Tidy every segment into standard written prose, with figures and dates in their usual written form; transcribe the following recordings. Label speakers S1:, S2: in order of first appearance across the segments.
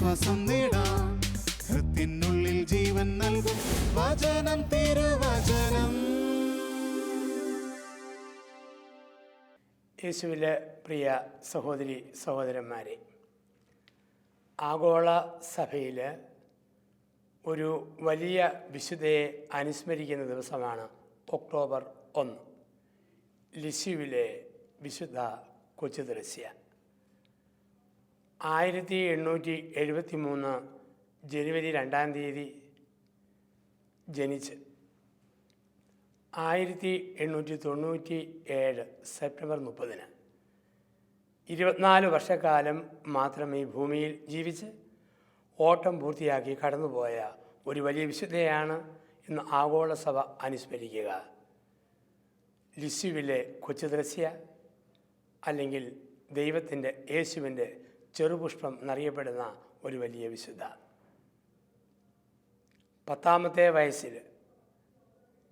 S1: ആശ്വാസം നേടാം. ഹൃത്തിനുള്ളിൽ ജീവൻ നൽകും വചനം, തിരുവചനം.
S2: യേശുവിലെ പ്രിയ സഹോദരി സഹോദരന്മാരെ, ആഗോള സഭയിൽ ഒരു വലിയ വിശുദ്ധയെ അനുസ്മരിക്കുന്ന ദിവസമാണ് ഒക്ടോബർ 1, ലിസ്യുവിലെ വിശുദ്ധ കൊച്ചുത്രേസ്യ. 1873 ജനുവരി 2 ജനിച്ച് 1897 സെപ്റ്റംബർ 30 24 വർഷക്കാലം മാത്രം ഈ ഭൂമിയിൽ ജീവിച്ച് ഓട്ടം പൂർത്തിയാക്കി കടന്നുപോയ ഒരു വലിയ വിശുദ്ധയാണ് ഇന്ന് ആഗോള സഭ അനുസ്മരിക്കുക. ലിസ്യുവിലെ കൊച്ചുത്രേസ്യ, അല്ലെങ്കിൽ ദൈവത്തിൻ്റെ യേശുവിൻ്റെ ചെറുപുഷ്പം എന്നറിയപ്പെടുന്ന ഒരു വലിയ വിശുദ്ധ. 10ാമത്തെ വയസ്സിൽ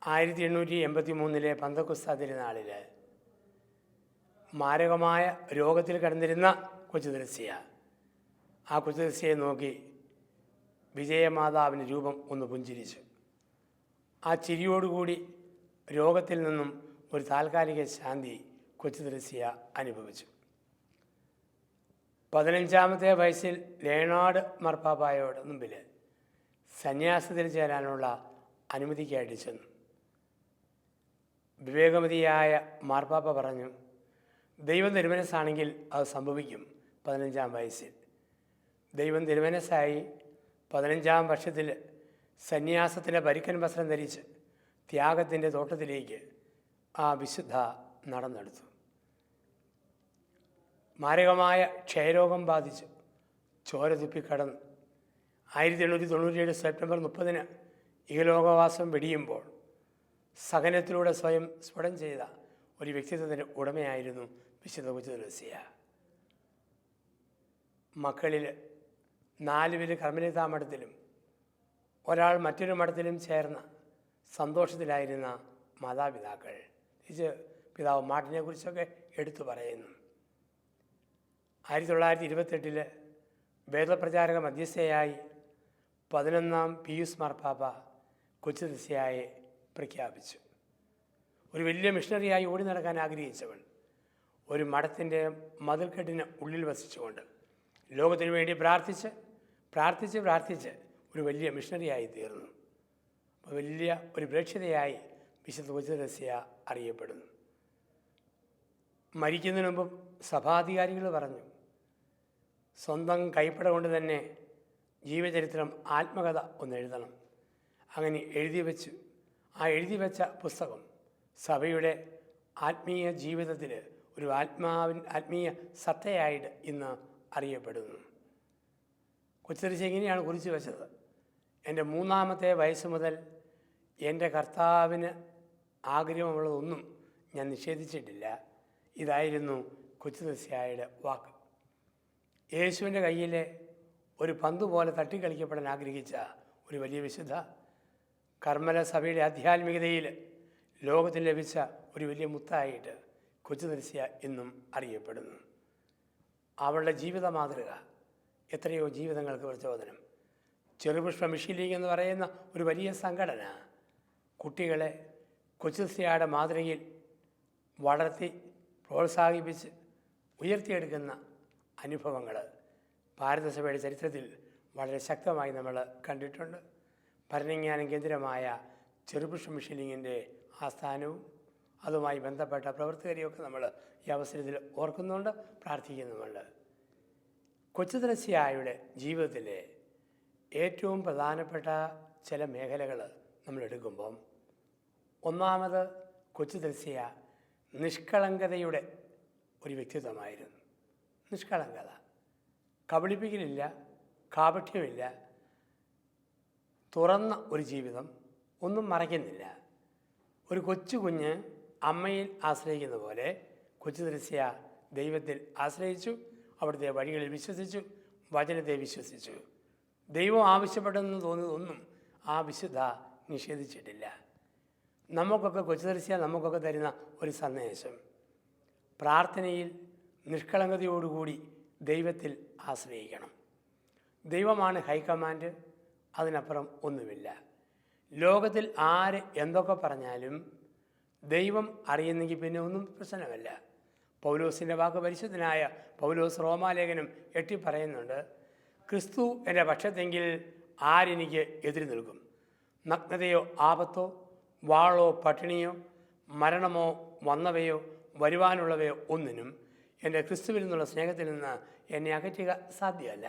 S2: 1883 പന്തക്കുസ്ത തിരുനാളിൽ മാരകമായ രോഗത്തിൽ കിടന്നിരുന്ന കൊച്ചുത്രേസ്യ, ആ കൊച്ചുത്രേസ്യയെ നോക്കി വിജയമാതാവിൻ്റെ രൂപം ഒന്ന് പുഞ്ചിരിച്ചു. ആ ചിരിയോടുകൂടി രോഗത്തിൽ നിന്നും ഒരു താൽക്കാലിക ശാന്തി കൊച്ചുത്രേസ്യ അനുഭവിച്ചു. 15ാമത്തെ വയസ്സിൽ ലേണാർഡ് മാർപ്പാപ്പായുടെ മുമ്പിൽ സന്യാസത്തിൽ ചേരാനുള്ള അനുമതിക്കായിട്ട് ചെന്നു. വിവേകമതിയായ മാർപ്പാപ്പ പറഞ്ഞു, ദൈവം തിരുമനസ്സാണെങ്കിൽ അത് സംഭവിക്കും. 15ാം വയസ്സിൽ ദൈവം തിരുമനസ്സായി 15ാം വർഷത്തിൽ സന്യാസത്തിൻ്റെ പരിക്കൻ വസ്ത്രം ധരിച്ച് ത്യാഗത്തിൻ്റെ തോട്ടത്തിലേക്ക് ആ വിശുദ്ധ നടന്നെടുത്തു. മാരകമായ ക്ഷയരോഗം ബാധിച്ച് ചോര തുപ്പിക്കടന്ന് 1897 സെപ്റ്റംബർ 30 ഇഹലോകവാസം വെടിയുമ്പോൾ സഹനത്തിലൂടെ സ്വയം സ്ഫുടം ചെയ്ത ഒരു വ്യക്തിത്വത്തിൻ്റെ ഉടമയായിരുന്നു വിശുദ്ധ കൊച്ചുത്രേസ്യ. മക്കളിൽ 4 പേര് കർമ്മലിതാ മഠത്തിലും ഒരാൾ മറ്റൊരു മഠത്തിലും ചേർന്ന സന്തോഷത്തിലായിരുന്ന മാതാപിതാക്കൾ. ഇത് പിതാവ് മാർട്ടിനെ കുറിച്ചൊക്കെ എടുത്തു പറയുന്നു. 1928 വേദപ്രചാരക മധ്യസ്ഥയായി 11ാം പിയൂസ് മാർപ്പാപ്പ കൊച്ചുത്രേസ്യയെ പ്രഖ്യാപിച്ചു. ഒരു വലിയ മിഷണറിയായി ഓടി നടക്കാൻ ആഗ്രഹിച്ചവൾ ഒരു മഠത്തിൻ്റെ മതിൽക്കെട്ടിന് ഉള്ളിൽ വസിച്ചുകൊണ്ട് ലോകത്തിനു വേണ്ടി പ്രാർത്ഥിച്ച് ഒരു വലിയ മിഷണറിയായി തീർന്നു. വലിയ ഒരു പ്രേക്ഷിതയായി വിശുദ്ധ കൊച്ചുത്രേസ്യ അറിയപ്പെടുന്നു. മരിക്കുന്നതിന് മുമ്പ് സഭാധികാരികൾ പറഞ്ഞു, സ്വന്തം കൈപ്പട കൊണ്ട് തന്നെ ജീവചരിത്രം ആത്മകഥ ഒന്ന് എഴുതണം. അങ്ങനെ എഴുതി വെച്ച പുസ്തകം സഭയുടെ ആത്മീയ ജീവിതത്തിൽ ഒരു ആത്മീയ സത്തയായിട്ട് ഇന്ന് അറിയപ്പെടുന്നു. കൊച്ചുത്രേസ്യ ഇങ്ങനെയാണ് കുറിച്ച് വെച്ചത്: എൻ്റെ 3ാമത്തെ വയസ്സ് മുതൽ എൻ്റെ കർത്താവിന് ആഗ്രഹമുള്ളതൊന്നും ഞാൻ നിഷേധിച്ചിട്ടില്ല. ഇതായിരുന്നു കൊച്ചുത്രേസ്യയുടെ വാക്ക്. യേശുവിൻ്റെ കയ്യിലെ ഒരു പന്ത് പോലെ തട്ടിക്കളിക്കപ്പെടാൻ ആഗ്രഹിച്ച ഒരു വലിയ വിശുദ്ധ, കർമ്മല സഭയുടെ ആധ്യാത്മികതയിൽ ലോകത്തിൽ ലഭിച്ച ഒരു വലിയ മുത്തായിട്ട് കൊച്ചുത്രേസ്യ എന്നും അറിയപ്പെടുന്നു. അവളുടെ ജീവിത മാതൃക എത്രയോ ജീവിതങ്ങൾക്ക് പ്രചോദനം. ചെറുപുഷ്പ മിഷൻ ലീഗ് എന്ന് പറയുന്ന ഒരു വലിയ സംഘടന കുട്ടികളെ കൊച്ചുത്രേസ്യയുടെ മാതൃകയിൽ വളർത്തി പ്രോത്സാഹിപ്പിച്ച് ഉയർത്തിയെടുക്കുന്ന അനുഭവങ്ങൾ ഭാരതസഭയുടെ ചരിത്രത്തിൽ വളരെ ശക്തമായി നമ്മൾ കണ്ടിട്ടുണ്ട്. ഭരണജ്ഞാനം കേന്ദ്രമായ ചെറുപുഷ്പ മിഷൻ ലീഗിൻ്റെ ആസ്ഥാനവും അതുമായി ബന്ധപ്പെട്ട പ്രവർത്തകരെയൊക്കെ നമ്മൾ ഈ അവസരത്തിൽ ഓർക്കുന്നുണ്ട്, പ്രാർത്ഥിക്കുന്നുമുണ്ട്. കൊച്ചുത്രേസ്യയുടെ ജീവിതത്തിലെ ഏറ്റവും പ്രധാനപ്പെട്ട ചില മേഖലകൾ നമ്മൾ എടുക്കുമ്പം, ഒന്നാമത് കൊച്ചുത്രേസ്യ നിഷ്കളങ്കതയുടെ ഒരു വ്യക്തിത്വമായിരുന്നു. നിഷ്കളങ്കത, കബളിപ്പിക്കലില്ല, കാപട്യമില്ല, തുറന്ന ഒരു ജീവിതം, ഒന്നും മറയ്ക്കുന്നില്ല. ഒരു കുഞ്ഞ് അമ്മയിൽ ആശ്രയിക്കുന്ന പോലെ കൊച്ചുത്രേസ്യ ദൈവത്തിൽ ആശ്രയിച്ചു, അവിടുത്തെ വഴികളിൽ വിശ്വസിച്ചു, വചനത്തെ വിശ്വസിച്ചു. ദൈവം ആവശ്യപ്പെട്ടെന്ന് തോന്നുന്നതൊന്നും ആ വിശുദ്ധ നിഷേധിച്ചിട്ടില്ല. നമുക്കൊക്കെ കൊച്ചുത്രേസ്യ നമുക്കൊക്കെ തരുന്ന ഒരു സന്ദേശം, പ്രാർത്ഥനയിൽ നിഷ്കളങ്കതയോടുകൂടി ദൈവത്തിൽ ആശ്രയിക്കണം. ദൈവമാണ് ഹൈക്കമാൻഡ്, അതിനപ്പുറം ഒന്നുമില്ല. ലോകത്തിൽ ആര് എന്തൊക്കെ പറഞ്ഞാലും ദൈവം അറിയുന്നെങ്കിൽ പിന്നെ ഒന്നും പ്രശ്നമല്ല. പൗലോസിൻ്റെ വാക്ക് പരിശുദ്ധനായ പൗലോസ് റോമാലേഖനം 8 പറയുന്നുണ്ട്, ക്രിസ്തു എൻ്റെ പക്ഷത്തെങ്കിൽ ആരെനിക്ക് എതിര് നിൽക്കും? നഗ്നതയോ ആപത്തോ വാളോ പട്ടിണിയോ മരണമോ വന്നവയോ വരുവാനുള്ളവയോ ഒന്നിനും എൻ്റെ ക്രിസ്തുവിൽ നിന്നുള്ള സ്നേഹത്തിൽ നിന്ന് എന്നെ അകറ്റുക സാധ്യമല്ല.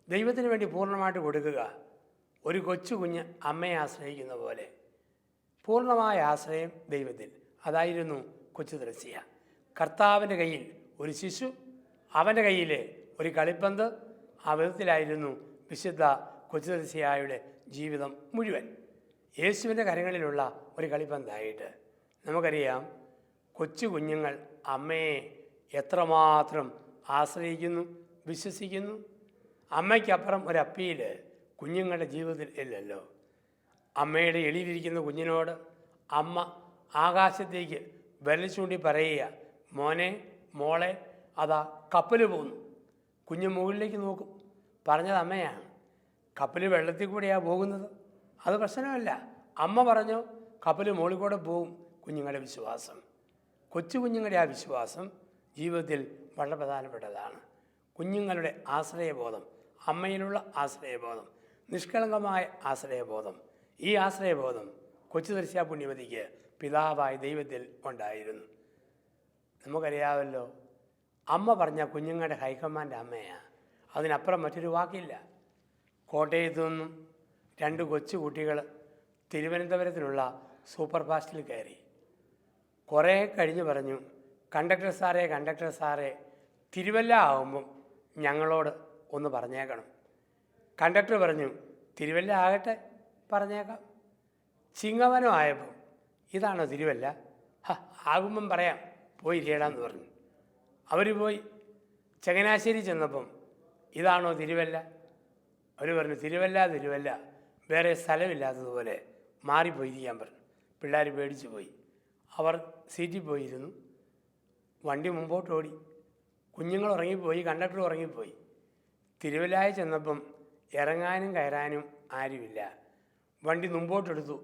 S2: ദൈവത്തിന് വേണ്ടി പൂർണ്ണമായിട്ട് കൊടുക്കുക, ഒരു കൊച്ചു കുഞ്ഞ് അമ്മയെ ആശ്രയിക്കുന്ന പോലെ പൂർണ്ണമായ ആശ്രയം ദൈവത്തിൽ. അതായിരുന്നു കൊച്ചു ത്രേസ്യ. കർത്താവിൻ്റെ കയ്യിൽ ഒരു ശിശു, അവൻ്റെ കയ്യിൽ ഒരു കളിപ്പന്ത്. ആ വിധത്തിലായിരുന്നു വിശുദ്ധ കൊച്ചു ത്രേസ്യയുടെ ജീവിതം മുഴുവൻ. യേശുവിൻ്റെ കരങ്ങളിലുള്ള ഒരു കളിപ്പന്തായിട്ട്. നമുക്കറിയാം, കൊച്ചു കുഞ്ഞുങ്ങൾ അമ്മയെ എത്രമാത്രം ആശ്രയിക്കുന്നു, വിശ്വസിക്കുന്നു. അമ്മയ്ക്കപ്പുറം ഒരു അപ്പീൽ കുഞ്ഞുങ്ങളുടെ ജീവിതത്തിൽ ഇല്ലല്ലോ. അമ്മയുടെ എളിയിലിരിക്കുന്ന കുഞ്ഞിനോട് അമ്മ ആകാശത്തേക്ക് വിരൽ ചൂണ്ടി പറയുക, മോനെ മോളെ അതാ കപ്പൽ പോകുന്നു. കുഞ്ഞ് മുകളിലേക്ക് നോക്കും, പറഞ്ഞത് അമ്മയാണ്. കപ്പൽ വെള്ളത്തിൽ കൂടെയാണ് പോകുന്നത്, അത് പ്രശ്നമല്ല. അമ്മ പറഞ്ഞോ കപ്പൽ മുകളിൽ കൂടെ പോകും. കുഞ്ഞുങ്ങളുടെ വിശ്വാസം, കൊച്ചു കുഞ്ഞുങ്ങളുടെ ആ വിശ്വാസം ജീവിതത്തിൽ വളരെ പ്രധാനപ്പെട്ടതാണ്. കുഞ്ഞുങ്ങളുടെ ആശ്രയബോധം, അമ്മയിലുള്ള ആശ്രയബോധം, നിഷ്കളങ്കമായ ആശ്രയബോധം. ഈ ആശ്രയബോധം കൊച്ചു ത്രേസ്യ പുണ്യവതിക്ക് പിതാവായ ദൈവത്തിൽ ഉണ്ടായിരുന്നു. നമുക്കറിയാമല്ലോ, അമ്മ പറഞ്ഞ കുഞ്ഞുങ്ങളുടെ ഹൈക്കമാൻഡ് അമ്മയാണ്, അതിനപ്പുറം മറ്റൊരു വാക്കില്ല. കോട്ടയത്തു നിന്നും 2 കൊച്ചു കുട്ടികൾ തിരുവനന്തപുരത്തിനുള്ള സൂപ്പർ ഫാസ്റ്റിൽ കയറി. കുറേ കഴിഞ്ഞ് പറഞ്ഞു, കണ്ടക്ടർ സാറേ തിരുവല്ല ആകുമ്പം ഞങ്ങളോട് ഒന്ന് പറഞ്ഞേക്കണം. കണ്ടക്ടർ പറഞ്ഞു, തിരുവല്ല ആകട്ടെ, പറഞ്ഞേക്കാം. ചിങ്ങവനം ആയപ്പം, ഇതാണോ തിരുവല്ല? ആകുമ്പം പറയാം, പോയി ഇരിയടാന്ന് പറഞ്ഞു. അവർ പോയി. ചങ്ങനാശ്ശേരി ചെന്നപ്പം, ഇതാണോ തിരുവല്ല? അവർ പറഞ്ഞു, തിരുവല്ല, വേറെ സ്ഥലമില്ലാത്തതുപോലെ മാറിപ്പോയിരിക്കാൻ പറഞ്ഞു. പിള്ളേർ പേടിച്ചു പോയി. അവർ സീറ്റിൽ പോയിരുന്നു. വണ്ടി മുമ്പോട്ട് ഓടി. കുഞ്ഞുങ്ങൾ ഉറങ്ങിപ്പോയി, കണ്ടക്ടർ ഉറങ്ങിപ്പോയി. തിരുവല്ലായിൽ ചെന്നപ്പം ഇറങ്ങാനും കയറാനും ആരുമില്ല. വണ്ടി മുമ്പോട്ടെടുത്തു.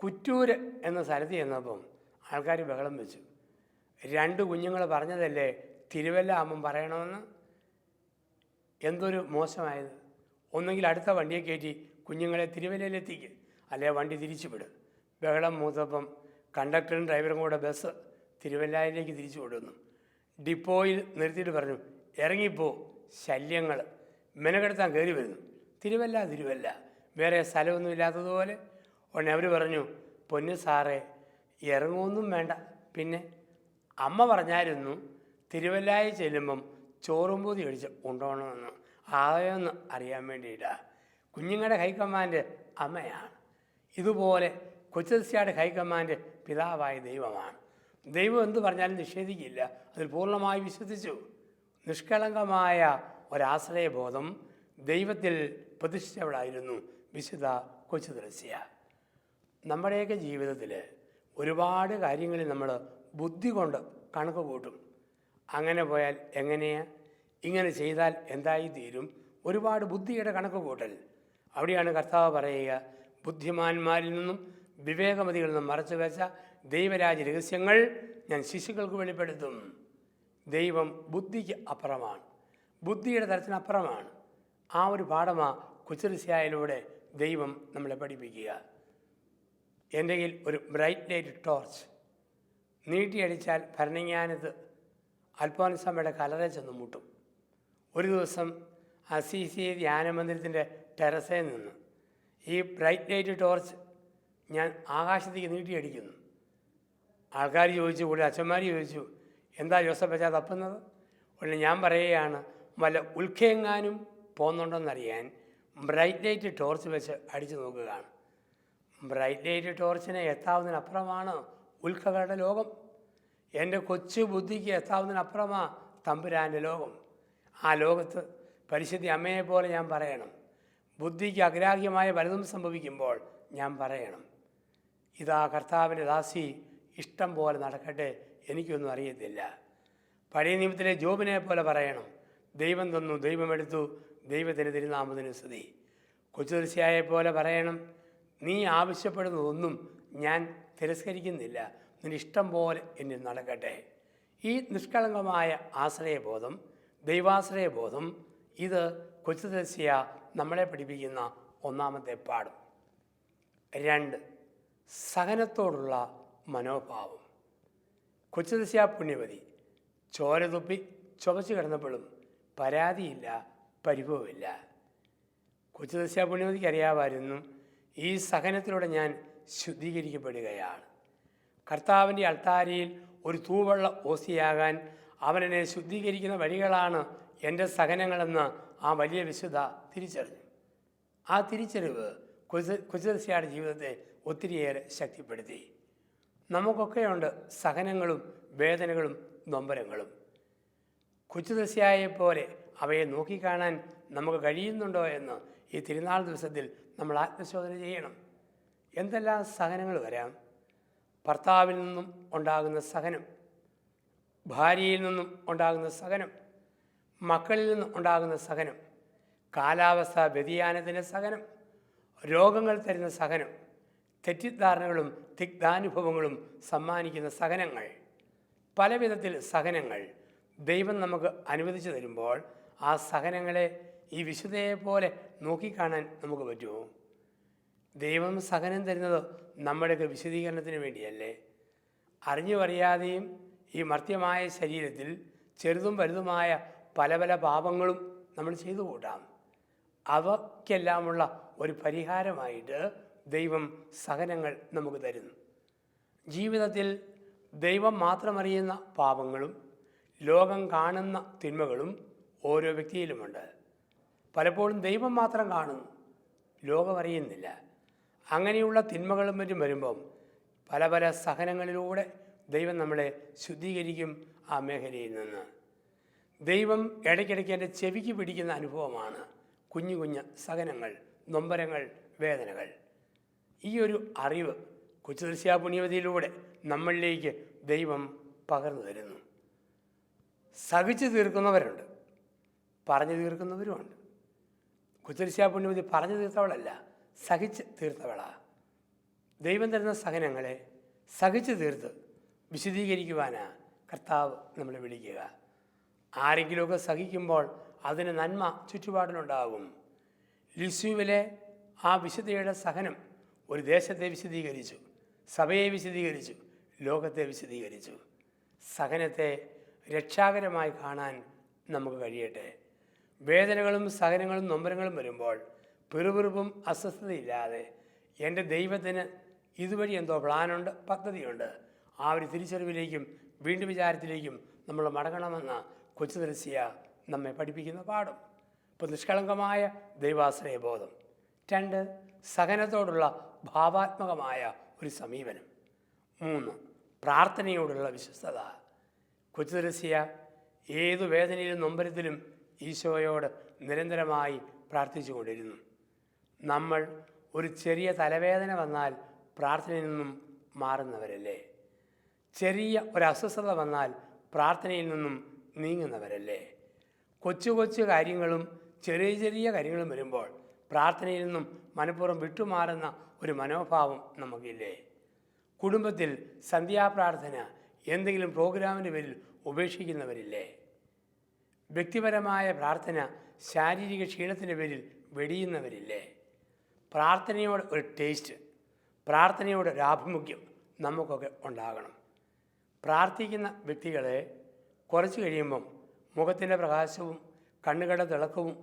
S2: കുറ്റൂര് എന്ന സ്ഥലത്ത് ചെന്നപ്പം ആൾക്കാർ ബഹളം വെച്ചു. 2 കുഞ്ഞുങ്ങൾ പറഞ്ഞതല്ലേ തിരുവല്ല ആകുമ്പം പറയണമെന്ന്. എന്തൊരു മോശമായത്. ഒന്നെങ്കിൽ അടുത്ത വണ്ടിയെ കയറ്റി കുഞ്ഞുങ്ങളെ തിരുവല്ലയിലെത്തിക്ക്, അല്ലെ വണ്ടി തിരിച്ചു വിടും. ബഹളം മൂത്തപ്പം കണ്ടക്ടറും ഡ്രൈവറും കൂടെ ബസ് തിരുവല്ലയിലേക്ക് തിരിച്ചു വിടുന്നു. ഡിപ്പോയിൽ നിർത്തിയിട്ട് പറഞ്ഞു, ഇറങ്ങിപ്പോ, ശല്യങ്ങൾ മെനക്കെടുത്താൻ കയറി വരുന്നു. തിരുവല്ല, വേറെ സ്ഥലമൊന്നുമില്ലാത്തതുപോലെ. ഉടനെ അവർ പറഞ്ഞു, പൊന്നു സാറേ ഇറങ്ങുമൊന്നും വേണ്ട. പിന്നെ അമ്മ പറഞ്ഞായിരുന്നു തിരുവല്ലയിൽ ചെല്ലുമ്പം ചോറും പൂതി അടിച്ച് കൊണ്ടുപോകണമെന്ന്. ആയോന്ന് അറിയാൻ വേണ്ടിയിട്ടാണ്. കുഞ്ഞുങ്ങളുടെ ഹൈക്കമാൻഡ് അമ്മയാണ്. ഇതുപോലെ കൊച്ചു ത്രേസ്യയുടെ ഹൈക്കമാൻഡ് പിതാവായ ദൈവമാണ്. ദൈവം എന്ത് പറഞ്ഞാലും നിഷേധിക്കില്ല, അതിൽ പൂർണ്ണമായി വിശ്വസിച്ചു. നിഷ്കളങ്കമായ ഒരാശ്രയബോധം ദൈവത്തിൽ പ്രതിഷ്ഠിച്ചവളായിരുന്നു വിശുദ്ധ കൊച്ചു ത്രേസ്യ. നമ്മുടെയൊക്കെ ജീവിതത്തിൽ ഒരുപാട് കാര്യങ്ങളിൽ നമ്മൾ ബുദ്ധി കൊണ്ട് കണക്ക് കൂട്ടും. അങ്ങനെ പോയാൽ എങ്ങനെയാ, ഇങ്ങനെ ചെയ്താൽ എന്തായി തീരും, ഒരുപാട് ബുദ്ധിയുടെ കണക്ക് കൂട്ടൽ. അവിടെയാണ് കർത്താവ് പറയുക, ബുദ്ധിമാന്മാരിൽ നിന്നും വിവേകമതികളിൽ നിന്നും മറച്ചു വെച്ച ദൈവരാജ്യ രഹസ്യങ്ങൾ ഞാൻ ശിശുക്കൾക്ക് വെളിപ്പെടുത്തും. ദൈവം ബുദ്ധിക്ക് അപ്പുറമാണ്, ബുദ്ധിയുടെ തരത്തിനപ്പുറമാണ്. ആ ഒരു പാഠമാണ് കൊച്ചു ത്രേസ്യയിലൂടെ ദൈവം നമ്മളെ പഠിപ്പിക്കുക. എൻ്റെ കയ്യിൽ ഒരു ബ്രൈറ്റ് ലൈറ്റ് ടോർച്ച് നീട്ടിയടിച്ചാൽ ഭരണങ്ങാനത്ത് അൽഫോൻസാമ്മയുടെ കലറെ ചെന്ന് മുട്ടും. ഒരു ദിവസം അസീസി ധ്യാനമന്ദിരത്തിൻ്റെ ടെറസിൽ നിന്ന് ഈ ബ്രൈറ്റ് ലൈറ്റ് ടോർച്ച് ഞാൻ ആകാശത്തേക്ക് നീട്ടിയടിക്കുന്നു. ആൾക്കാർ ചോദിച്ചു, കൂടെ അച്ഛന്മാർ ചോദിച്ചു, എന്താ ജോസഫ് അച്ഛാ തപ്പുന്നത്? ഉടനെ ഞാൻ പറയുകയാണ്, വല്ല ഉൽക്കയെങ്ങാനും പോകുന്നുണ്ടോയെന്നറിയാൻ ബ്രൈറ്റ് ലൈറ്റ് ടോർച്ച് വെച്ച് അടിച്ചു നോക്കുകയാണ്. ബ്രൈറ്റ് ലൈറ്റ് ടോർച്ചിനെ എത്താവുന്നതിനപ്പുറമാണ് ഉൽക്കകളുടെ ലോകം. എൻ്റെ കൊച്ചു ബുദ്ധിക്ക് എത്താവുന്നതിനപ്പുറമാണ് തമ്പുരാൻ്റെ ലോകം. ആ ലോകത്ത് പരിശുദ്ധ അമ്മയെപ്പോലെ ഞാൻ പറയണം. ബുദ്ധിക്ക് അഗ്രാഹ്യമായ പലതും സംഭവിക്കുമ്പോൾ ഞാൻ പറയണം, ഇതാ കർത്താവിൻ്റെ ദാസി, ഇഷ്ടം പോലെ നടക്കട്ടെ, എനിക്കൊന്നും അറിയത്തില്ല. പഴയ നിയമത്തിലെ ജോബിനെ പോലെ പറയണം, ദൈവം തന്നു, ദൈവമെടുത്തു, ദൈവത്തിന് തിരുനാമത്തിന് സ്തുതി. കൊച്ചുതീർച്ചയായെ പോലെ പറയണം, നീ ആവശ്യപ്പെടുന്നതൊന്നും ഞാൻ തിരസ്കരിക്കുന്നില്ല, നിന്റെ ഇഷ്ടം പോലെ എന്നിൽ നടക്കട്ടെ. ഈ നിഷ്കളങ്കമായ ആശ്രയബോധം, ദൈവാശ്രയബോധം, ഇത് കൊച്ചുതീർച്ചയ നമ്മളെ പഠിപ്പിക്കുന്ന ഒന്നാമത്തെ പാഠം. 2, സഹനത്തോടുള്ള മനോഭാവം. കൊച്ചുതീർച്ചയ പുണ്യവതി ചോര തുപ്പി ചുവച്ച് കിടന്നപ്പോഴും പരാതിയില്ല, പരിഭവമില്ല. കൊച്ചുതീർച്ചയ പുണ്യവതിക്ക് അറിയാമായിരുന്നു, ഈ സഹനത്തിലൂടെ ഞാൻ ശുദ്ധീകരിക്കപ്പെടുകയാണ്. കർത്താവിൻ്റെ അൾത്താരയിൽ ഒരു തൂവെള്ള ഓസിയാകാൻ അവനെന്നെ ശുദ്ധീകരിക്കുന്ന വഴികളാണ് എൻ്റെ സഹനങ്ങളെന്ന് ആ വലിയ വിശുദ്ധ തിരിച്ചറിഞ്ഞു. ആ തിരിച്ചറിവ് കൊച്ചുതീർച്ചയുടെ ജീവിതത്തെ ഒത്തിരിയേറെ ശക്തിപ്പെടുത്തി. നമുക്കൊക്കെയുണ്ട് സഹനങ്ങളും വേദനകളും നൊമ്പരങ്ങളും. കൊച്ചുതീർച്ചയായെപ്പോലെ അവയെ നോക്കിക്കാണാൻ നമുക്ക് കഴിയുന്നുണ്ടോ എന്ന് ഈ തിരുനാൾ ദിവസത്തിൽ നമ്മൾ ആത്മശോധന ചെയ്യണം. എന്തെല്ലാം സഹനങ്ങൾ വരാം. ഭർത്താവിൽ നിന്നും ഉണ്ടാകുന്ന സഹനം, ഭാര്യയിൽ നിന്നും ഉണ്ടാകുന്ന സഹനം, മക്കളിൽ നിന്നും ഉണ്ടാകുന്ന സഹനം, കാലാവസ്ഥാ വ്യതിയാനത്തിൻ്റെ സഹനം, രോഗങ്ങൾ തരുന്ന സഹനം, തെറ്റിദ്ധാരണകളും തിക്താനുഭവങ്ങളും സമ്മാനിക്കുന്ന സഹനങ്ങൾ, പല വിധത്തിൽ സഹനങ്ങൾ ദൈവം നമുക്ക് അനുവദിച്ചു തരുമ്പോൾ ആ സഹനങ്ങളെ ഈ വിശുദ്ധയെപ്പോലെ നോക്കിക്കാണാൻ നമുക്ക് പറ്റുമോ? ദൈവം സഹനം തരുന്നത് നമ്മുടെയൊക്കെ വിശദീകരണത്തിന് വേണ്ടിയല്ലേ? അറിഞ്ഞു അറിയാതെയും ഈ മർത്യമായ ശരീരത്തിൽ ചെറുതും വലുതുമായ പല പല പാപങ്ങളും നമ്മൾ ചെയ്തു കൂട്ടാം. അവയ്ക്കെല്ലാമുള്ള ഒരു പരിഹാരമായിട്ട് ദൈവം സഹനങ്ങൾ നമുക്ക് തരുന്നു. ജീവിതത്തിൽ ദൈവം മാത്രമറിയുന്ന പാപങ്ങളും ലോകം കാണുന്ന തിന്മകളും ഓരോ വ്യക്തിയിലുമുണ്ട്. പലപ്പോഴും ദൈവം മാത്രം കാണുന്നു, ലോകം അറിയുന്നില്ല. അങ്ങനെയുള്ള തിന്മകളും മറ്റും വരുമ്പം പല പല സഹനങ്ങളിലൂടെ ദൈവം നമ്മളെ ശുദ്ധീകരിക്കും. ആ മേഖലയിൽ നിന്ന് ദൈവം ഇടയ്ക്കിടയ്ക്ക് എൻ്റെ ചെവിക്ക് പിടിക്കുന്ന അനുഭവമാണ് കുഞ്ഞു കുഞ്ഞ് സഹനങ്ങൾ, നൊമ്പരങ്ങൾ, വേദനകൾ. ഈ ഒരു അറിവ് കൊച്ചുതീർച്ചയ പുണ്യവതിയിലൂടെ നമ്മളിലേക്ക് ദൈവം പകർന്നു തരുന്നു. സഹിച്ചു തീർക്കുന്നവരുണ്ട്, പറഞ്ഞു തീർക്കുന്നവരുമുണ്ട്. കൊച്ചുതീർച്ചയ പുണ്യവതി പറഞ്ഞു തീർത്തവളല്ല, സഹിച്ച് തീർത്തവളാണ്. ദൈവം തരുന്ന സഹനങ്ങളെ സഹിച്ചു തീർത്ത് വിശദീകരിക്കുവാനാണ് കർത്താവ് നമ്മളെ വിളിക്കുക. ആരെങ്കിലുമൊക്കെ സഹിക്കുമ്പോൾ അതിന് നന്മ ചുറ്റുപാടിലുണ്ടാകും. ലിസ്യുവിലെ ആ വിശുദ്ധയുടെ സഹനം ഒരു ദേശത്തെ വിശദീകരിച്ചു, സഭയെ വിശദീകരിച്ചു, ലോകത്തെ വിശദീകരിച്ചു. സഹനത്തെ രക്ഷാകരമായി കാണാൻ നമുക്ക് കഴിയട്ടെ. വേദനകളും സഹനങ്ങളും നൊമ്പരങ്ങളും വരുമ്പോൾ പിറുപിറുപ്പും അസ്വസ്ഥതയില്ലാതെ എൻ്റെ ദൈവത്തിന് ഇതുവഴി എന്തോ പ്ലാനുണ്ട്, പദ്ധതിയുണ്ട്, ആ ഒരു തിരിച്ചറിവിലേക്കും വീണ്ടും വിചാരത്തിലേക്കും നമ്മൾ മടങ്ങണമെന്ന കൊച്ചുതീർച്ചയ നമ്മെ പഠിപ്പിക്കുന്ന പാഠം. ഇപ്പോൾ നിഷ്കളങ്കമായ ദൈവാശ്രയബോധം. 2, സഹനത്തോടുള്ള ഭാവാത്മകമായ ഒരു സമീപനം. 3, പ്രാർത്ഥനയോടുള്ള വിശ്വസ്തത. കൊച്ചുതീർച്ചയ ഏതു വേദനയിലും നൊമ്പരത്തിലും ഈശോയോട് നിരന്തരമായി പ്രാർത്ഥിച്ചു കൊണ്ടിരുന്നു. നമ്മൾ ഒരു ചെറിയ തലവേദന വന്നാൽ പ്രാർത്ഥനയിൽ നിന്നും മാറുന്നവരല്ലേ? ചെറിയ ഒരു അസ്വസ്ഥത വന്നാൽ പ്രാർത്ഥനയിൽ നിന്നും നീങ്ങുന്നവരല്ലേ? കൊച്ചു കൊച്ചു കാര്യങ്ങളും ചെറിയ ചെറിയ കാര്യങ്ങളും വരുമ്പോൾ പ്രാർത്ഥനയിൽ നിന്നും മനഃപൂർവ്വം വിട്ടുമാറുന്ന ഒരു മനോഭാവം നമുക്കില്ലേ? കുടുംബത്തിൽ സന്ധ്യാപ്രാർത്ഥന എന്തെങ്കിലും പ്രോഗ്രാമിൻ്റെ പേരിൽ ഉപേക്ഷിക്കുന്നവരില്ലേ? വ്യക്തിപരമായ പ്രാർത്ഥന ശാരീരിക ക്ഷീണത്തിൻ്റെ പേരിൽ വെടിയുന്നവരില്ലേ? പ്രാർത്ഥനയോട് ഒരു ടേസ്റ്റ്, പ്രാർത്ഥനയോട് ഒരു ആഭിമുഖ്യം നമുക്കൊക്കെ ഉണ്ടാകണം. പ്രാർത്ഥിക്കുന്ന വ്യക്തികളെ കുറച്ച് കഴിയുമ്പം മുഖത്തിൻ്റെ പ്രകാശവും കണ്ണുകളുടെ തിളക്കവും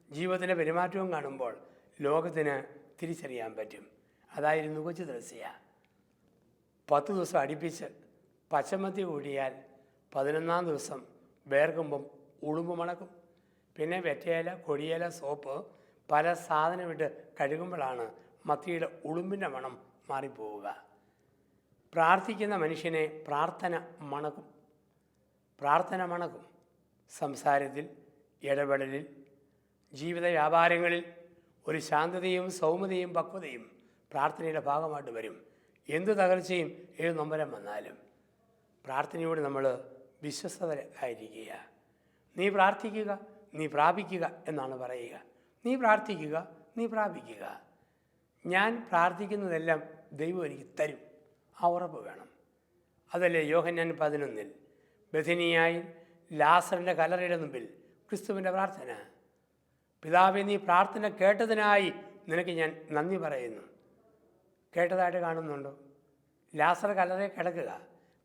S2: ജീവിതത്തിൻ്റെ പെരുമാറ്റവും കാണുമ്പോൾ ലോകത്തിന് തിരിച്ചറിയാൻ പറ്റും. അതായിരുന്നു കൊച്ചുതീർച്ചയ. 10 ദിവസം അടുപ്പിച്ച് പച്ചമത്തി കൂടിയാൽ 11-ാം ദിവസം വേർക്കുമ്പം ഉളുമ്പ് മണക്കും. പിന്നെ വെറ്റയില, കൊടിയില, സോപ്പ് പല സാധനമിട്ട് കഴുകുമ്പോഴാണ് മത്തിയുടെ ഉളുമ്പിൻ്റെ മണം മാറിപ്പോവുക. പ്രാർത്ഥിക്കുന്ന മനുഷ്യനെ പ്രാർത്ഥന മണക്കും. പ്രാർത്ഥന മണക്കും. സംസാരത്തിൽ, ഇടപെടലിൽ, ജീവിത വ്യാപാരങ്ങളിൽ ഒരു ശാന്തതയും സൗമ്യതയും പക്വതയും പ്രാർത്ഥനയുടെ ഭാഗമായിട്ട് വരും. എന്ത് തകർച്ചയും ഏത് നൊമ്പരം വന്നാലും പ്രാർത്ഥനയോട് നമ്മൾ വിശ്വസ്തരായിരിക്കുക. നീ പ്രാർത്ഥിക്കുക, നീ പ്രാപിക്കുക എന്നാണ് പറയുക. നീ പ്രാർത്ഥിക്കുക, നീ പ്രാപിക്കുക. ഞാൻ പ്രാർത്ഥിക്കുന്നതെല്ലാം ദൈവം എനിക്ക് തരും, ആ ഉറപ്പ് വേണം. അതല്ലേ യോഹന്നാൻ 11 ബഥനിയായി ലാസറിൻ്റെ കല്ലറയുടെ മുമ്പിൽ ക്രിസ്തുവിൻ്റെ പ്രാർത്ഥന. പിതാവേ, നീ പ്രാർത്ഥന കേട്ടതിനായി നിനക്ക് ഞാൻ നന്ദി പറയുന്നു. കേട്ടതായിട്ട് കാണുന്നുണ്ടോ? ലാസർ കല്ലറയിൽ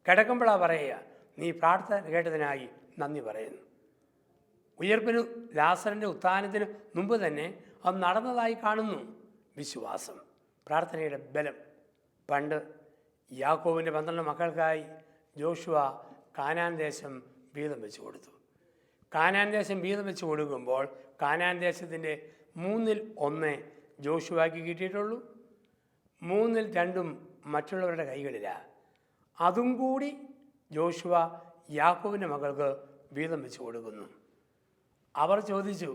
S2: കിടക്കുമ്പോഴാണ് പറയുക, നീ പ്രാർത്ഥന കേട്ടതിനായി നന്ദി പറയുന്നു. ഉയർപ്പിന് ലാസറിൻ്റെ ഉത്ഥാനത്തിന് മുമ്പ് തന്നെ അത് നടന്നതായി കാണുന്നു. വിശ്വാസം, പ്രാർത്ഥനയുടെ ബലം. പണ്ട് യാക്കോബിൻ്റെ 12 മക്കൾക്കായി ജോഷുവ കാനാൻ ദേശം വീതം വെച്ച് കൊടുത്തു. കാനാൻ ദേശം വീതം വെച്ച് കൊടുക്കുമ്പോൾ കാനാൻ ദേശത്തിൻ്റെ 1/3 ജോഷുവയ്ക്ക് കിട്ടിയിട്ടുള്ളൂ. 2/3 മറ്റുള്ളവരുടെ കൈകളിലാണ്. അതും കൂടി ജോഷുവ യാക്കോബിൻ്റെ മക്കൾക്ക് വീതം വെച്ച് കൊടുക്കുന്നു. അവർ ചോദിച്ചു,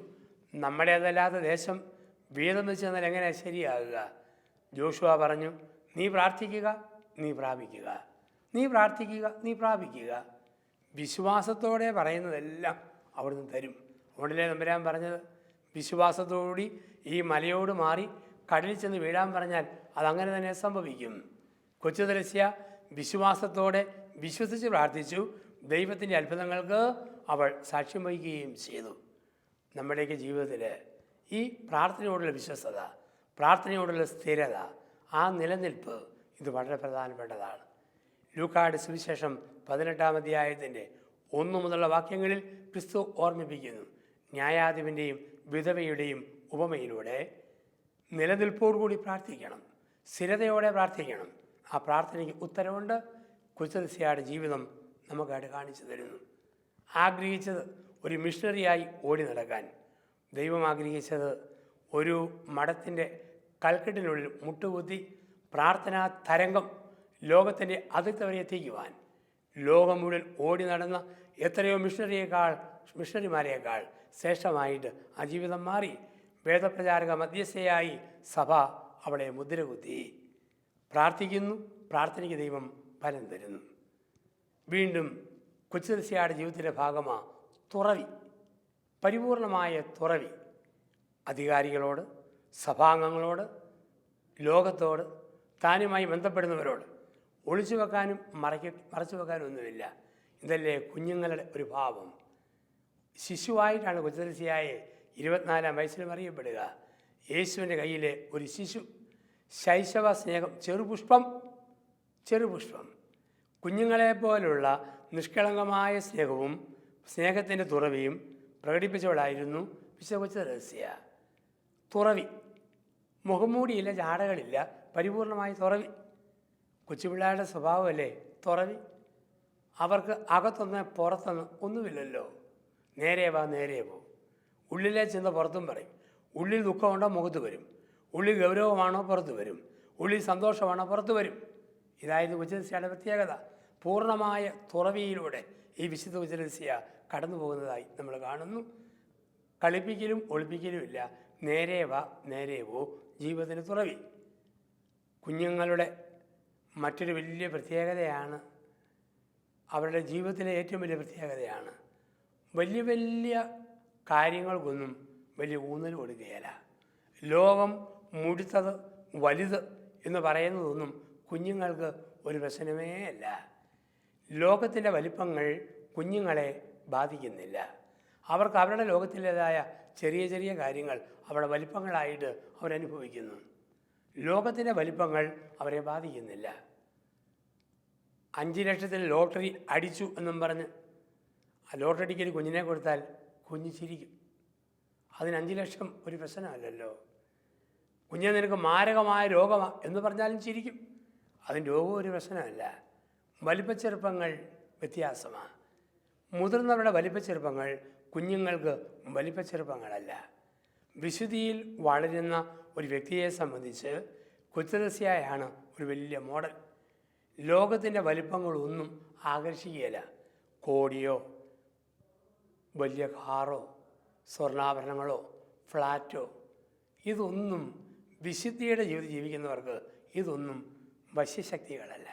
S2: നമ്മുടേതല്ലാത്ത ദേശം വീതം വെച്ച് തന്നാൽ എങ്ങനെയാണ് ശരിയാകുക? ജോഷുവ പറഞ്ഞു, നീ പ്രാർത്ഥിക്കുക, നീ പ്രാപിക്കുക. നീ പ്രാർത്ഥിക്കുക, നീ പ്രാപിക്കുക. വിശ്വാസത്തോടെ പറയുന്നതെല്ലാം അവിടുന്ന് തരും. അതുകൊണ്ടല്ലേ തമ്പുരാൻ പറഞ്ഞത്, വിശ്വാസത്തോടുകൂടി ഈ മലയോട് മാറി കടലിൽ ചെന്ന് വീഴാൻ പറഞ്ഞാൽ അതങ്ങനെ തന്നെ സംഭവിക്കും. കൊച്ചു ത്രേസ്യ വിശ്വാസത്തോടെ വിശ്വസിച്ച് പ്രാർത്ഥിച്ചു. ദൈവത്തിൻ്റെ അത്ഭുതങ്ങൾക്ക് അവൾ സാക്ഷ്യം വഹിക്കുകയും ചെയ്തു. നമ്മുടെയൊക്കെ ജീവിതത്തിൽ ഈ പ്രാർത്ഥനയോടുള്ള വിശ്വസ്തത, പ്രാർത്ഥനയോടുള്ള സ്ഥിരത, ആ നിലനിൽപ്പ്, ഇത് വളരെ പ്രധാനപ്പെട്ടതാണ്. ലൂക്കായുടെ സുവിശേഷം 18 അധ്യായത്തിൻ്റെ 1 മുതലുള്ള വാക്യങ്ങളിൽ ക്രിസ്തു ഓർമ്മിപ്പിക്കുന്നു. ന്യായാധിപൻ്റെയും വിധവയുടെയും ഉപമയിലൂടെ നിലനിൽപ്പോടുകൂടി പ്രാർത്ഥിക്കണം, സ്ഥിരതയോടെ പ്രാർത്ഥിക്കണം. ആ പ്രാർത്ഥനയ്ക്ക് ഉത്തരവുണ്ട്. കുച്ചദസ്യയുടെ ജീവിതം നമുക്കായിട്ട് കാണിച്ചു തരുന്നു. ആഗ്രഹിച്ചത് ഒരു മിഷണറിയായി ഓടി നടക്കാൻ, ദൈവം ആഗ്രഹിച്ചത് ഒരു മഠത്തിൻ്റെ കൽക്കെട്ടിനുള്ളിൽ മുട്ടുകുത്തി പ്രാർത്ഥനാ തരംഗം ലോകത്തിൻ്റെ അതിർത്തി വരെ എത്തിക്കുവാൻ. ലോകം മുഴുവൻ ഓടി നടന്ന എത്രയോ മിഷണറിമാരെക്കാൾ ശ്രേഷ്ഠമായിട്ട് ആ ജീവിതം മാറി. വേദപ്രചാരക മധ്യസ്ഥയായി സഭ അവളെ മുദ്രകുത്തി. പ്രാർത്ഥിക്കുന്നു, പ്രാർത്ഥനയ്ക്ക് ദൈവം ഫലം തരുന്നു. വീണ്ടും കൊച്ചുദസ്യയുടെ ജീവിതത്തിൻ്റെ ഭാഗമാണ് തുറവി, പരിപൂർണമായ തുറവി. അധികാരികളോട്, സഭാംഗങ്ങളോട്, ലോകത്തോട്, താനുമായി ബന്ധപ്പെടുന്നവരോട് ഒളിച്ചു വെക്കാനും മറച്ചു വെക്കാനും ഒന്നുമില്ല. ഇതല്ലേ കുഞ്ഞുങ്ങളുടെ ഒരു ഭാവം. ശിശുവായിട്ടാണ് കൊച്ചുദസ്യയെ 24 വയസ്സിലും അറിയപ്പെടുക. യേശുവിൻ്റെ കയ്യിലെ ഒരു ശിശു, ശൈശവ സ്നേഹം, ചെറുപുഷ്പം. കുഞ്ഞുങ്ങളെപ്പോലുള്ള നിഷ്കളങ്കമായ സ്നേഹവും സ്നേഹത്തിൻ്റെ തുറവിയും പ്രകടിപ്പിച്ചവളായിരുന്നു വിശുദ്ധ കൊച്ചുദസ്യ. തുറവി, മുഖംമൂടിയില്ല, ജാടകളില്ല, പരിപൂർണമായ തുറവി. കൊച്ചുപിള്ളേരുടെ സ്വഭാവമല്ലേ തുറവി. അവർക്ക് അകത്തൊന്ന് പുറത്തൊന്ന് ഒന്നുമില്ലല്ലോ. നേരെ വാ, നേരെ പോ. ഉള്ളിലെ ചിന്ത പുറത്തും പറയും. ഉള്ളിൽ ദുഃഖമുണ്ടോ മുഖത്ത് വരും. ഉള്ളിൽ ഗൗരവമാണോ പുറത്ത് വരും. ഉള്ളിൽ സന്തോഷമാണോ പുറത്ത് വരും. ഇതായിരുന്നു കൊച്ചുദസ്യയുടെ പ്രത്യേകത. പൂർണ്ണമായ തുറവിയിലൂടെ ഈ വിശുദ്ധ കൊച്ചുദസ്യ കടന്നു പോകുന്നതായി നമ്മൾ കാണുന്നു. കളിപ്പിക്കലും ഒളിപ്പിക്കലും ഇല്ല. നേരെ വാ, നേരെ പോ, ജീവിതത്തിന് തുറവി. കുഞ്ഞുങ്ങളുടെ മറ്റൊരു വലിയ പ്രത്യേകതയാണ്, അവരുടെ ജീവിതത്തിലെ ഏറ്റവും വലിയ പ്രത്യേകതയാണ്, വലിയ വലിയ കാര്യങ്ങൾക്കൊന്നും വലിയ ഊന്നൽ കൊടുക്കുകയില്ല. ലോകം മുഴുത്തത്, വലുത് എന്ന് പറയുന്നതൊന്നും കുഞ്ഞുങ്ങൾക്ക് ഒരു പ്രശ്നമേ അല്ല. ലോകത്തിൻ്റെ വലിപ്പങ്ങൾ കുഞ്ഞുങ്ങളെ ബാധിക്കുന്നില്ല. അവർക്ക് അവരുടെ ലോകത്തിൻ്റേതായ ചെറിയ ചെറിയ കാര്യങ്ങൾ അവരുടെ വലിപ്പങ്ങളായിട്ട് അവരനുഭവിക്കുന്നു. ലോകത്തിൻ്റെ വലിപ്പങ്ങൾ അവരെ ബാധിക്കുന്നില്ല. 5 ലക്ഷത്തിൽ ലോട്ടറി അടിച്ചു എന്നും പറഞ്ഞ് ആ ലോട്ടറി ടിക്കറ്റ് കുഞ്ഞിനെ കൊടുത്താൽ കുഞ്ഞ് ചിരിക്കും. അതിന് 5 ലക്ഷം ഒരു പ്രശ്നമല്ലല്ലോ. കുഞ്ഞിനെ നിനക്ക് മാരകമായ രോഗമാണ് എന്ന് പറഞ്ഞാലും ചിരിക്കും. അതിന് രോഗം ഒരു പ്രശ്നമല്ല. വലിപ്പച്ചെറുപ്പങ്ങൾ വ്യത്യാസമാണ്. മുതിർന്നവരുടെ വലിപ്പച്ചെറുപ്പങ്ങൾ കുഞ്ഞുങ്ങൾക്ക് വലിപ്പച്ചെറുപ്പങ്ങളല്ല. വിശുദ്ധിയിൽ വളരുന്ന ഒരു വ്യക്തിയെ സംബന്ധിച്ച് കൊച്ചുദസ്യയാണ് ഒരു വലിയ മോഡൽ. ലോകത്തിൻ്റെ വലിപ്പങ്ങളൊന്നും ആകർഷിക്കുകയില്ല. കോടിയോ വലിയ കാറോ സ്വർണ്ണാഭരണങ്ങളോ ഫ്ലാറ്റോ ഇതൊന്നും വിശുദ്ധിയുടെ ജീവിതം ജീവിക്കുന്നവർക്ക് ഇതൊന്നും വശ്യശക്തികളല്ല.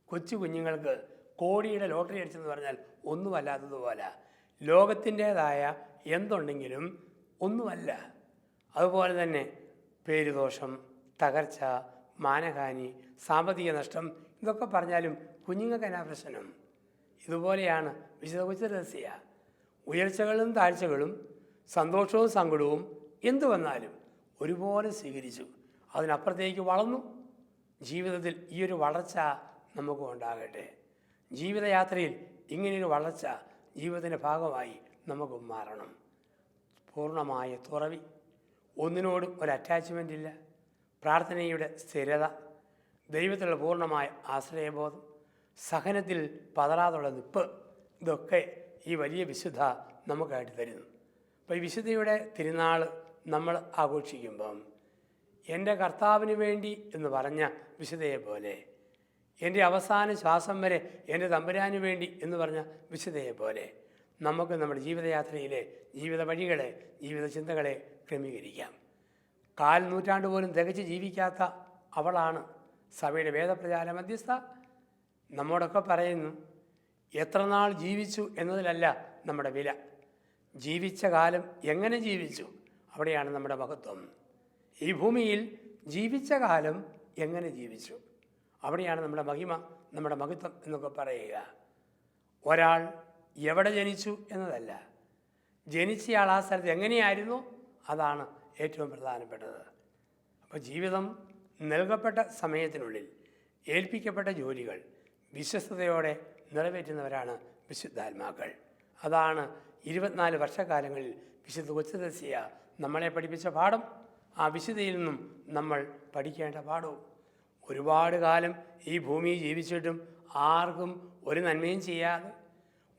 S2: കൊച്ചു കുഞ്ഞുങ്ങൾക്ക് കോടിയുടെ ലോട്ടറി അടിച്ചെന്ന് പറഞ്ഞാൽ ഒന്നുമല്ലാത്തതുപോലെ ലോകത്തിൻ്റേതായ എന്തുണ്ടെങ്കിലും ഒന്നുമല്ല. അതുപോലെ തന്നെ പേരുദോഷം, തകർച്ച, മാനഹാനി, സാമ്പത്തിക നഷ്ടം, ഇതൊക്കെ പറഞ്ഞാലും കുഞ്ഞുങ്ങൾക്ക് എന്നാ പ്രശ്നം? ഇതുപോലെയാണ് വിശുദ്ധ കൊച്ചുത്രേസ്യ. ഉയർച്ചകളും താഴ്ചകളും സന്തോഷവും സങ്കടവും എന്തു വന്നാലും ഒരുപോലെ സ്വീകരിച്ചു. അതിനപ്പുറത്തേക്ക് വളർന്നു. ജീവിതത്തിൽ ഈ ഒരു വളർച്ച നമുക്ക് ഉണ്ടാകട്ടെ. ജീവിതയാത്രയിൽ ഇങ്ങനെയൊരു വളർച്ച ജീവിതത്തിൻ്റെ ഭാഗമായി നമുക്ക് മാറണം. പൂർണ്ണമായ തുറവി, ഒന്നിനോടും ഒരു അറ്റാച്ച്മെൻ്റ് ഇല്ല, പ്രാർത്ഥനയുടെ സ്ഥിരത, ദൈവത്തിലുള്ള പൂർണ്ണമായ ആശ്രയബോധം, സഹനത്തിൽ പതറാതുള്ള നിപ്പ്, ഇതൊക്കെ ഈ വലിയ വിശുദ്ധ നമുക്കായിട്ട് തരുന്നു. അപ്പോൾ ഈ വിശുദ്ധയുടെ തിരുനാൾ നമ്മൾ ആഘോഷിക്കുമ്പം എൻ്റെ കർത്താവിന് വേണ്ടി എന്ന് പറഞ്ഞ വിശുദ്ധയെ പോലെ, എൻ്റെ അവസാന ശ്വാസം വരെ എൻ്റെ തമ്പുരാന് വേണ്ടി എന്ന് പറഞ്ഞ വിശുദ്ധയെ പോലെ നമുക്ക് നമ്മുടെ ജീവിതയാത്രയിലെ ജീവിത വഴികളെ, ജീവിത ചിന്തകളെ ക്രമീകരിക്കാം. 4 നൂറ്റാണ്ട് പോലും തികച്ച് ജീവിക്കാത്ത അവളാണ് സഭയുടെ വേദപ്രചാര മധ്യസ്ഥ. നമ്മോടൊക്കെ പറയുന്നു, എത്ര നാൾ ജീവിച്ചു എന്നതിലല്ല നമ്മുടെ വില, ജീവിച്ച കാലം എങ്ങനെ ജീവിച്ചു അവിടെയാണ് നമ്മുടെ മഹത്വം. ഈ ഭൂമിയിൽ ജീവിച്ച കാലം എങ്ങനെ ജീവിച്ചു അവിടെയാണ് നമ്മുടെ മഹിമ, നമ്മുടെ മഹത്വം എന്നൊക്കെ പറയുക. ഒരാൾ എവിടെ ജനിച്ചു എന്നതല്ല, ജനിച്ചയാൾ ആ സ്ഥലത്ത് എങ്ങനെയായിരുന്നു അതാണ് ഏറ്റവും പ്രധാനപ്പെട്ടത്. അപ്പോൾ ജീവിതം നൽകപ്പെട്ട സമയത്തിനുള്ളിൽ ഏൽപ്പിക്കപ്പെട്ട ജോലികൾ വിശ്വസ്തയോടെ നിറവേറ്റുന്നവരാണ് വിശുദ്ധാത്മാക്കൾ. അതാണ് 24 വർഷക്കാലങ്ങളിൽ വിശുദ്ധ കൊച്ചുത്രേസ്യ നമ്മളെ പഠിപ്പിച്ച പാഠം. ആ വിശുദ്ധയിൽ നിന്നും നമ്മൾ പഠിക്കേണ്ട പാഠവും. ഒരുപാട് കാലം ഈ ഭൂമിയിൽ ജീവിച്ചിട്ടും ആർക്കും ഒരു നന്മയും ചെയ്യാതെ,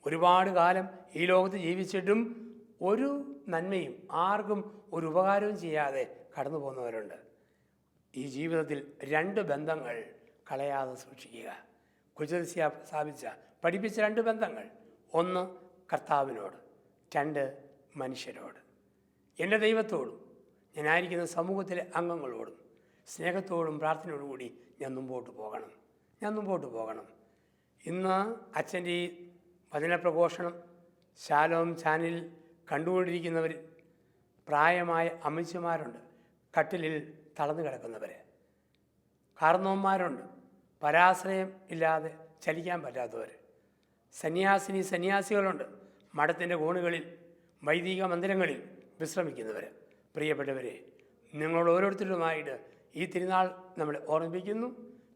S2: ഒരുപാട് കാലം ഈ ലോകത്ത് ജീവിച്ചിട്ടും ഒരു നന്മയും ആർക്കും ഒരു ഉപകാരവും ചെയ്യാതെ കടന്നു പോകുന്നവരുണ്ട്. ഈ ജീവിതത്തിൽ 2 ബന്ധങ്ങൾ കളയാതെ സൂക്ഷിക്കുക. കൊച്ചുത്രേസ്യ പഠിപ്പിച്ച 2 ബന്ധങ്ങൾ: 1 കർത്താവിനോട്, 2 മനുഷ്യരോട്. എൻ്റെ ദൈവത്തോടും ഞാനായിരിക്കുന്ന സമൂഹത്തിലെ അംഗങ്ങളോടും സ്നേഹത്തോടും പ്രാർത്ഥനയോടും കൂടി ഞാൻ മുമ്പോട്ട് പോകണം. ഇന്ന് അച്ഛൻ്റെ ഈ വചനപ്രഘോഷണം ശാലോം ചാനലിൽ കണ്ടുകൊണ്ടിരിക്കുന്നവർ പ്രായമായ അമ്മച്ചിമാരുണ്ട്, കട്ടിലിൽ തളർന്നു കിടക്കുന്നവർ, കാർന്നവന്മാരുണ്ട്, പരാശ്രയം ഇല്ലാതെ ചലിക്കാൻ പറ്റാത്തവർ, സന്യാസികളുണ്ട്, മഠത്തിൻ്റെ കോണുകളിൽ വൈദിക മന്ദിരങ്ങളിൽ വിശ്രമിക്കുന്നവർ. പ്രിയപ്പെട്ടവരെ, നിങ്ങൾ ഓരോരുത്തരുമായിട്ട് ഈ തിരുനാൾ നമ്മളെ ഓർമ്മിപ്പിക്കുന്നു.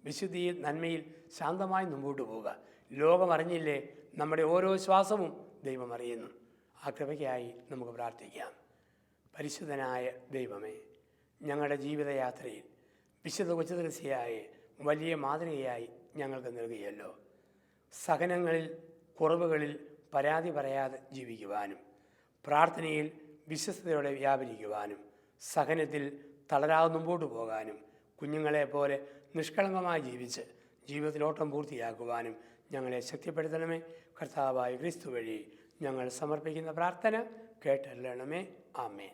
S2: വിശുദ്ധിയിൽ, നന്മയിൽ ശാന്തമായി മുമ്പോട്ട് പോവുക. ലോകം അറിഞ്ഞില്ലേ, നമ്മുടെ ഓരോ ശ്വാസവും ദൈവം അറിയുന്നു. ആ കൃപയ്ക്കായി നമുക്ക് പ്രാർത്ഥിക്കാം. പരിശുദ്ധനായ ദൈവമേ, ഞങ്ങളുടെ ജീവിതയാത്രയിൽ വിശുദ്ധ കൊച്ചുത്രേസ്യയായ വലിയ മാതൃകയായി ഞങ്ങൾക്ക് നൽകിയല്ലോ. സഹനങ്ങളിൽ, കുറവുകളിൽ പരാതി പറയാതെ ജീവിക്കുവാനും, പ്രാർത്ഥനയിൽ വിശ്വസ്തയോടെ വ്യാപരിക്കുവാനും, സഹനത്തിൽ തളരാതെ മുമ്പോട്ട് പോകാനും, കുഞ്ഞുങ്ങളെപ്പോലെ നിഷ്കളങ്കമായി ജീവിച്ച് ജീവിതത്തിലോട്ടം പൂർത്തിയാക്കുവാനും ഞങ്ങളെ ശക്തിപ്പെടുത്തണമേ. കർത്താവായ ക്രിസ്തു വഴി ഞങ്ങൾ സമർപ്പിക്കുന്ന പ്രാർത്ഥന കേട്ടല്ലണമേ. ആമേൻ.